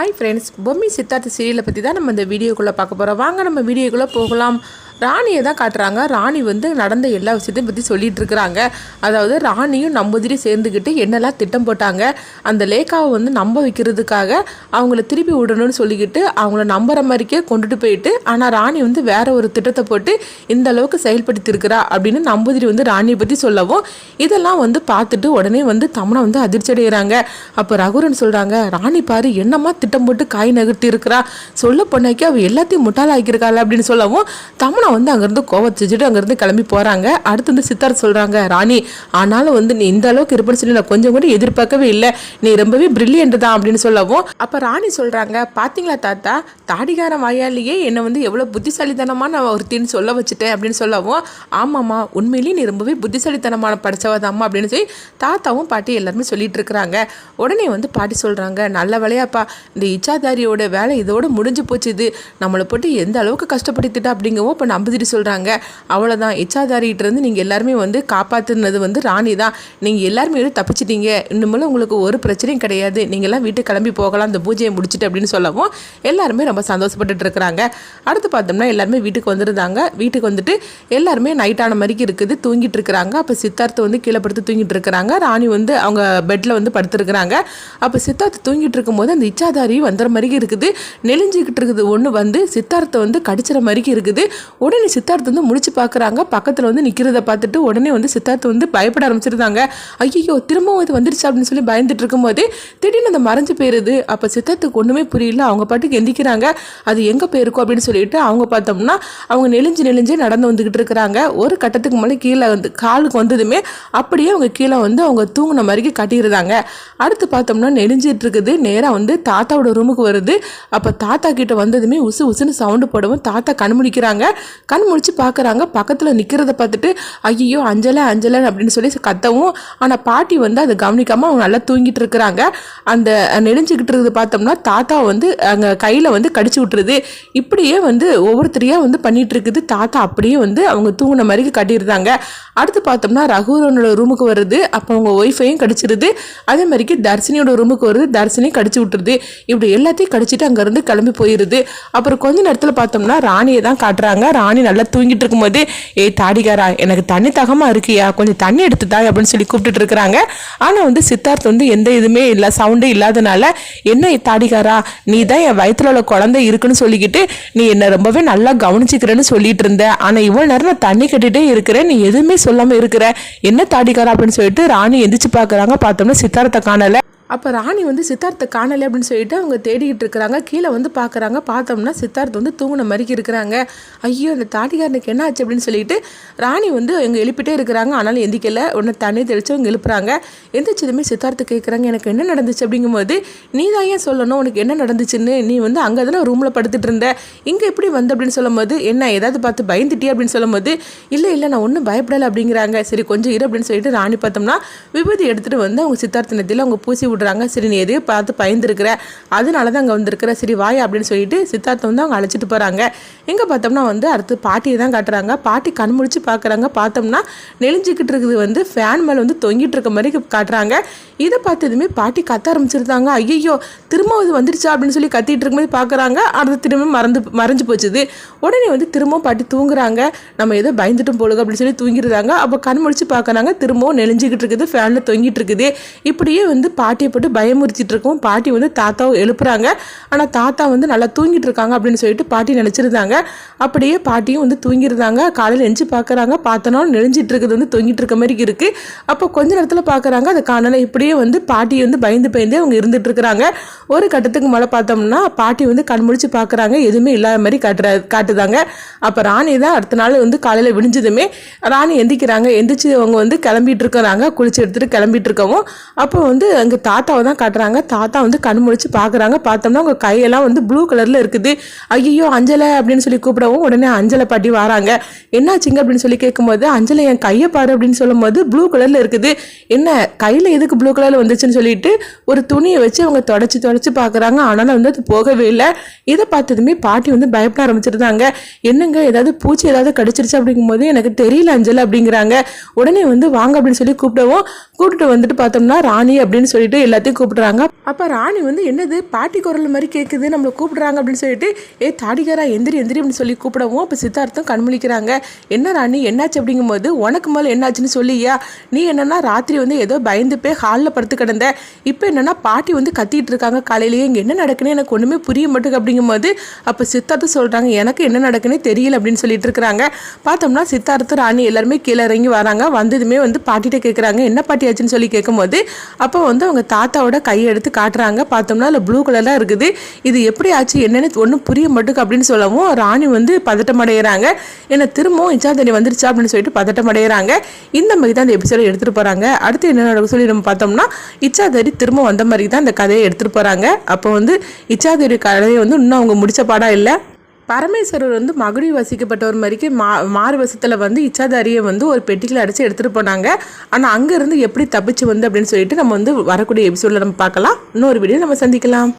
Hi friends, Bommi Siddhartha சீரியலை பற்றி தான் நம்ம இந்த வீடியோக்குள்ளே பார்க்க போகிறோம். வாங்க நம்ம வீடியோக்குள்ளே போகலாம். ராணியை தான் காட்டுறாங்க. ராணி வந்து நடந்த எல்லா விஷயத்தையும் பற்றி சொல்லிகிட்டு இருக்கிறாங்க. அதாவது ராணியும் நம்பூதிரி சேர்ந்துக்கிட்டு என்னெல்லாம் திட்டம் போட்டாங்க, அந்த லேக்காவை வந்து நம்ப வைக்கிறதுக்காக அவங்கள திருப்பி விடணும்னு சொல்லிக்கிட்டு அவங்கள நம்புற மாதிரிக்கே கொண்டுட்டு போயிட்டு, ஆனால் ராணி வந்து வேற ஒரு திட்டத்தை போட்டு இந்த அளவுக்கு செயல்படுத்தியிருக்கிறா அப்படின்னு நம்பூதிரி வந்து ராணியை பற்றி சொல்லவும், இதெல்லாம் வந்து பார்த்துட்டு உடனே வந்து தமனா வந்து அதிர்ச்சி அடைகிறாங்க. அப்போ ரகுரன் சொல்கிறாங்க, ராணி பாரு என்னம்மா திட்டம் போட்டு காய் நகர்த்தி இருக்கிறா, சொல்ல பொண்ணாக்கி அவள் எல்லாத்தையும் முட்டாளாக்கியிருக்காள் அப்படின்னு சொல்லவும் தமனா வந்து அங்கேருந்து கோவச்சிச்சுட்டு அங்கேருந்து கிளம்பி போகிறாங்க. அடுத்து வந்து சித்தார்த் சொல்கிறாங்க, ராணி ஆனாலும் வந்து நீ இந்த அளவுக்கு இருப்பேன்னு சொல்லி நான் கொஞ்சம் கூட எதிர்பார்க்கவே இல்லை, நீ ரொம்பவே பிரில்லியன்ட் தான் அப்படின்னு சொல்லவும், அப்போ ராணி சொல்கிறாங்க, பார்த்தீங்களா தாத்தா, தாடிகார வாயாலேயே என்னை வந்து எவ்வளோ புத்திசாலித்தனமான ஒருத்தின்னு சொல்ல வச்சுட்டேன் அப்படின்னு சொல்லவும், ஆமாம்மா உண்மையிலேயே நீ ரொம்பவே புத்திசாலித்தனமான படித்தவதாம்மா அப்படின்னு சொல்லி தாத்தாவும் பாட்டி எல்லாருமே சொல்லிட்டு இருக்கிறாங்க. உடனே வந்து பாட்டி சொல்கிறாங்க, நல்ல வேலையாப்பா, இந்த இச்சாதாரியோட வேலை இதோட முடிஞ்சு போச்சு, இது நம்மளை போட்டு எந்த அளவுக்கு கஷ்டப்படுத்திட்டா அப்படிங்கவும் இப்போ நம்பூதிரி சொல்கிறாங்க, அவ்வளோதான், இச்சாதாரிகிட்டேருந்து நீங்கள் எல்லாருமே வந்து காப்பாற்றுனது வந்து ராணி தான், நீங்கள் எல்லாருமே வந்து தப்பிச்சிட்டீங்க, இன்னும் உங்களுக்கு ஒரு பிரச்சனையும் கிடையாது, நீங்கள்லாம் வீட்டுக்கு கிளம்பி போகலாம் இந்த பூஜையை முடிச்சுட்டு அப்படின்னு சொல்லவும் எல்லாருமே ரொம்ப சந்தோஷப்பட்டுட்டு இருக்கிறாங்க. அடுத்து பார்த்தோம்னா எல்லாருமே வீட்டுக்கு வந்துருந்தாங்க. வீட்டுக்கு வந்துட்டு எல்லாருமே நைட்டான மாதிரிக்கு இருக்குது, தூங்கிட்டு இருக்கிறாங்க. அப்போ சித்தார்த்தை வந்து கீழே படுத்து தூங்கிட்டு இருக்கிறாங்க. ராணி வந்து அவங்க பெட்டில் வந்து படுத்துருக்குறாங்க. அப்போ சித்தார்த்து தூங்கிட்டு இருக்கும்போது அந்த இச்சாதாரி வந்துற மாதிரிக்கு இருக்குது, நெளிஞ்சிக்கிட்டு இருக்குது ஒன்று வந்து சித்தார்த்தை வந்து கடிச்சிற மாதிரிக்கு இருக்குது. உடனே சித்தார்த்து வந்து முடிச்சு பார்க்குறாங்க. பக்கத்தில் வந்து நிற்கிறத பார்த்துட்டு உடனே வந்து சித்தார்த்து வந்து பயப்பட ஆரம்பிச்சிருந்தாங்க. ஐயோ திரும்பவும் இது வந்துருச்சு அப்படின்னு சொல்லி பயந்துட்டு இருக்கும்போது திடீர்னு அந்த மறைஞ்சு போயிருது. அப்போ சித்தார்த்துக்கு ஒன்றுமே புரியல. அவங்க பாட்டுக்கு எந்திக்கிறாங்க. அது எங்கே போயிருக்கும் அப்படின்னு சொல்லிட்டு அவங்க பார்த்தோம்னா அவங்க நெளிஞ்சு நடந்து வந்துக்கிட்டு இருக்கிறாங்க. ஒரு கட்டத்துக்கு மேலே கீழே வந்து காலுக்கு வந்ததுமே அப்படியே அவங்க கீழே வந்து அவங்க தூங்கின மாதிரிக்கு கட்டிடுறாங்க. அடுத்து பார்த்தோம்னா நெளிஞ்சிட்டு இருக்குது. நேராக வந்து தாத்தாவோட ரூமுக்கு வருது. அப்போ தாத்தா கிட்ட வந்ததுமே உசு உசுன்னு சவுண்டு போடவும் தாத்தா கண் முழிக்கிறாங்க. கண் முழிச்சு பார்க்குறாங்க. பக்கத்தில் நிற்கிறத பார்த்துட்டு ஐயோ அஞ்சலை அப்படின்னு சொல்லி கத்தவும், ஆனால் பாட்டி வந்து அதை கவனிக்காமல் அவங்க நல்லா தூங்கிட்டு இருக்கிறாங்க. அந்த நெளிஞ்சிக்கிட்டு இருக்குது பார்த்தோம்னா தாத்தா வந்து அங்கே கையில் வந்து கடிச்சு விட்டுருது. இப்படியே வந்து ஒவ்வொருத்தரையாக வந்து பண்ணிட்டு இருக்குது. தாத்தா அப்படியே வந்து அவங்க தூங்கின மாதிரி கட்டிடுறாங்க. அடுத்து பார்த்தோம்னா ரகுவரனோட ரூமுக்கு வருது. அப்போ அவங்க ஒய்ஃபையும் கடிச்சிருது. அதே மாதிரிக்கு தர்ஷினியோட ரூமுக்கு வருது. தர்ஷினியும் கடிச்சு விட்டுருது. இப்படி எல்லாத்தையும் கடிச்சிட்டு அங்கேருந்து கிளம்பி போயிடுது. அப்புறம் கொஞ்ச நேரத்தில் பார்த்தோம்னா ராணியை தான் காட்டுறாங்க. ராணி நல்லா தூங்கிட்டு இருக்கும்போது, ஏய் தாடிகாரா, எனக்கு தண்ணி தகமாக இருக்கியா, கொஞ்சம் தண்ணி எடுத்துதா அப்படின்னு சொல்லி கூப்பிட்டுட்டு இருக்கிறாங்க. ஆனால் வந்து சித்தார்த் வந்து எந்த இதுவுமே இல்லை, சவுண்டே இல்லாதனால, என்ன தாடிகாரா, நீ தான் என் வயிற்றுல உள்ள குழந்தை இருக்குன்னு சொல்லிக்கிட்டு நீ என்னை ரொம்பவே நல்லா கவனிச்சிக்கிறேன்னு சொல்லிட்டு இருந்த, ஆனால் இவ்வளோ நேரம் நான் தண்ணி கட்டிகிட்டே இருக்கிறேன், நீ எதுவுமே சொல்லாமல் இருக்கிற, என்ன தாடிகாரா அப்படின்னு சொல்லிட்டு ராணி எந்திரிச்சு பார்க்குறாங்க. பார்த்தோம்னா சித்தார்த்தை காணலை. அப்போ ராணி வந்து சித்தார்த்தை காணலை அப்படின்னு சொல்லிட்டு அவங்க தேடிக்கிட்டு இருக்கிறாங்க. கீழே வந்து பார்க்குறாங்க. பார்த்தோம்னா சித்தார்த் வந்து தூங்கின மாதிரிக்கு இருக்கிறாங்க. ஐயோ அந்த தாடிகாரனுக்கு என்ன ஆச்சு அப்படின்னு சொல்லிட்டு ராணி வந்து அவங்க எழுப்பிட்டே இருக்கிறாங்க. ஆனாலும் எந்திக்கலை. உடனே தண்ணி தெளித்து அவங்க எழுப்புறாங்க. எந்திரிச்சதுமே சித்தார்த்து கேட்குறாங்க, எனக்கு என்ன நடந்துச்சு அப்படிங்கும்போது, நீ தான் ஏன் சொல்லணும் உனக்கு என்ன நடந்துச்சுன்னு, நீ வந்து அங்கே தானே ரூமில் படுத்துட்டு இருந்த, இங்கே எப்படி வந்து அப்படின்னு சொல்லும்போது, என்ன ஏதாவது பார்த்து பயந்துட்டியா அப்படின்னு சொல்லும்போது, இல்லை நான் ஒன்றும் பயப்படலை அப்படிங்கிறாங்க. சரி கொஞ்சம் இரு அப்படின்னு சொல்லிட்டு ராணி பார்த்தோம்னா விபூதி எடுத்துகிட்டு வந்து அவங்க சித்தார்த்த நெத்தியில் அவங்க பூசி விடுறாங்க. சரி நீ எதையோ பார்த்து பயந்துருக்கிற, அதனால தான் அங்கே வந்திருக்கிற, சரி வாய் அப்படின்னு சொல்லிட்டு சித்தார்த்தை வந்து அவங்க அழைச்சிட்டு போகிறாங்க. எங்கே பார்த்தோம்னா வந்து அடுத்து பாட்டியை தான் காட்டுறாங்க. பாட்டி கண் முழிச்சு பார்க்குறாங்க. பார்த்தோம்னா நெளிஞ்சிக்கிட்டு இருக்குது வந்து ஃபேன் மேலே வந்து தொங்கிட்டு இருக்க மாதிரி காட்டுறாங்க. இதை பார்த்ததுமே பாட்டி கத்த ஆரம்பிச்சிருந்தாங்க. ஐயோ திரும்ப இது வந்துருச்சா அப்படின்னு சொல்லி கத்திட்டு இருக்கும்போது பார்க்குறாங்க. அடுத்து திரும்ப மறைஞ்சு போச்சுது. உடனே வந்து திரும்பவும் பாட்டி தூங்குறாங்க. நம்ம ஏதோ பயந்துட்டும் போலுங்க அப்படின்னு சொல்லி தூங்கிடுறாங்க. அப்போ கண் முழிச்சு பார்க்குறாங்க. திரும்பவும் நெளிஞ்சிக்கிட்டு இருக்குது, ஃபேனில் தொங்கிட்டு இருக்குது. இப்படியே வந்து பாட்டியை போட்டு பயமுறுத்திட்டு இருக்கோம். பாட்டி வந்து தாத்தாவை எழுப்புறாங்க. ஆனால் தாத்தா வந்து நல்லா தூங்கிட்டு இருக்காங்க அப்படின்னு சொல்லிட்டு பாட்டி நினச்சிருந்தாங்க. அப்படியே பாட்டியும் வந்து தூங்கிருந்தாங்க. காலையில் எஞ்சி பார்க்குறாங்க. பார்த்தனாலும் நெளிஞ்சிட்டு இருக்குது வந்து தொங்கிட்டு இருக்க மாதிரி இருக்குது. அப்போ கொஞ்ச நேரத்தில் பார்க்குறாங்க, அதை காணலை. இப்படியே வந்து பாட்டி வந்து பயந்து அவங்க இருந்துட்டு இருக்கிறாங்க. ஒரு கட்டத்துக்கு மேலே பார்த்தோம்னா பாட்டி வந்து கண் முழிச்சு பார்க்குறாங்க. எதுவுமே இல்லாத மாதிரி காட்டுதாங்க. அப்போ ராணி தான் அடுத்த நாள் வந்து காலையில் விடிஞ்சதுமே ராணி எந்திக்கிறாங்க. எந்திரிச்சு அவங்க வந்து கிளம்பிட்டு இருக்கிறாங்க. குளிச்சு எடுத்துகிட்டு கிளம்பிட்டு இருக்கவும் அப்போ வந்து அங்கே தாத்தாவை தான் காட்டுறாங்க. தாத்தா வந்து கண் முழிச்சு பார்க்குறாங்க. பார்த்தோம்னா அவங்க கையெல்லாம் வந்து ப்ளூ கலரில் இருக்குது. ஐயோ அஞ்சலை அப்படின்னு சொல்லி கூப்பிடவும் உடனே அஞ்சலை பாட்டி வராங்க. என்னாச்சுங்க அப்படின்னு சொல்லி கேட்கும்போது, அஞ்சலை என் கையை பாரு அப்படின்னு சொல்லும்போது ப்ளூ கலரில் இருக்குது, என்ன கையில் எதுக்கு ப்ளூ கலரில் வந்துச்சுன்னு சொல்லிட்டு ஒரு துணியை வச்சு அவங்க தொடச்சி பார்க்குறாங்க. ஆனாலும் வந்து அது போகவே இல்லை. இதை பார்த்ததுமே பாட்டி வந்து பயப்பட ஆரம்பிச்சிருந்தாங்க. என்னங்க ஏதாவது பூச்சி ஏதாவது கடிச்சிருச்சு அப்படிங்கும்போது, எனக்கு தெரியல அஞ்சலை அப்படிங்கிறாங்க. உடனே வந்து வாங்க அப்படின்னு சொல்லி கூப்பிட்டு வந்துட்டு பார்த்தோம்னா ராணி அப்படின்னு சொல்லிட்டு எல்லாத்தையும் கூப்பிடுறாங்க. அப்போ ராணி வந்து என்னது பாட்டி குரல் மாதிரி கேட்குது, நம்மளை கூப்பிடுறாங்க அப்படின்னு சொல்லிட்டு தாடிகாரா எந்திரி எந்திரி அப்படின்னு சொல்லி கூப்பிடவும் அப்போ சித்தார்த்தம் கண்முழிக்கிறாங்க. என்ன ராணி என்னாச்சு அப்படிங்கும்போது, உனக்கு மேலே என்னாச்சுன்னு சொல்லியா, நீ என்னன்னா ராத்திரி வந்து ஏதோ பயந்து போய் ஹாலில் படுத்து கிடந்த, இப்போ என்னன்னா பாட்டி வந்து கத்திட்டு இருக்காங்க காலையிலேயே, இங்கே என்ன நடக்குன்னு எனக்கு ஒன்றுமே புரிய மாட்டேங்குது அப்படிங்கும்போது அப்போ சித்தார்த்தம் சொல்கிறாங்க எனக்கு என்ன நடக்குன்னு தெரியல அப்படின்னு சொல்லிட்டு இருக்கிறாங்க. பார்த்தோம்னா சித்தார்த்த ராணி எல்லாருமே கீழே இறங்கி வராங்க. வந்ததுமே வந்து பாட்டிகிட்ட கேட்குறாங்க என்ன பாட்டி ஆச்சுன்னு சொல்லி கேட்கும்போது அப்போ வந்து அவங்க தாத்தாவோட கையை எடுத்து காட்டுறாங்க. பார்த்தோம்னா அதில் ப்ளூ கலர்லாம் இருக்குது. இது எப்படி ஆச்சு என்னன்னு ஒன்றும் புரிய மாட்டுக்கு அப்படின்னு சொல்லவும் ராணி வந்து பதட்டம் அடைகிறாங்க. ஏன்னா திரும்பவும் இச்சாதாரி வந்துருச்சா அப்படின்னு சொல்லிட்டு பதட்டம் அடைகிறாங்க. இந்த மாதிரி தான் இந்த எபிசோட எடுத்துகிட்டு போகிறாங்க. அடுத்து என்ன நடக்கும் சொல்லி நம்ம பார்த்தோம்னா இச்சாதாரி திரும்ப வந்த மாதிரி தான் இந்த கதையை எடுத்துகிட்டு போகிறாங்க. அப்போ வந்து இச்சாதாரி கதையை வந்து இன்னும் அவங்க முடிச்ச பாடம் இல்லை. பரமேஸ்வரர் வந்து மகுடி வசிக்கப்பட்டவர் மாதிரிக்கு மாறு வசத்தில் வந்து இச்சாதாரியை வந்து ஒரு பெட்டியில் அடித்து எடுத்துகிட்டு போனாங்க. ஆனால் அங்கேருந்து எப்படி தப்பிச்சு வந்து அப்படின்னு சொல்லிட்டு நம்ம வந்து வரக்கூடிய எபிசோடில் நம்ம பார்க்கலாம். இன்னொரு வீடியோ நம்ம சந்திக்கலாம்.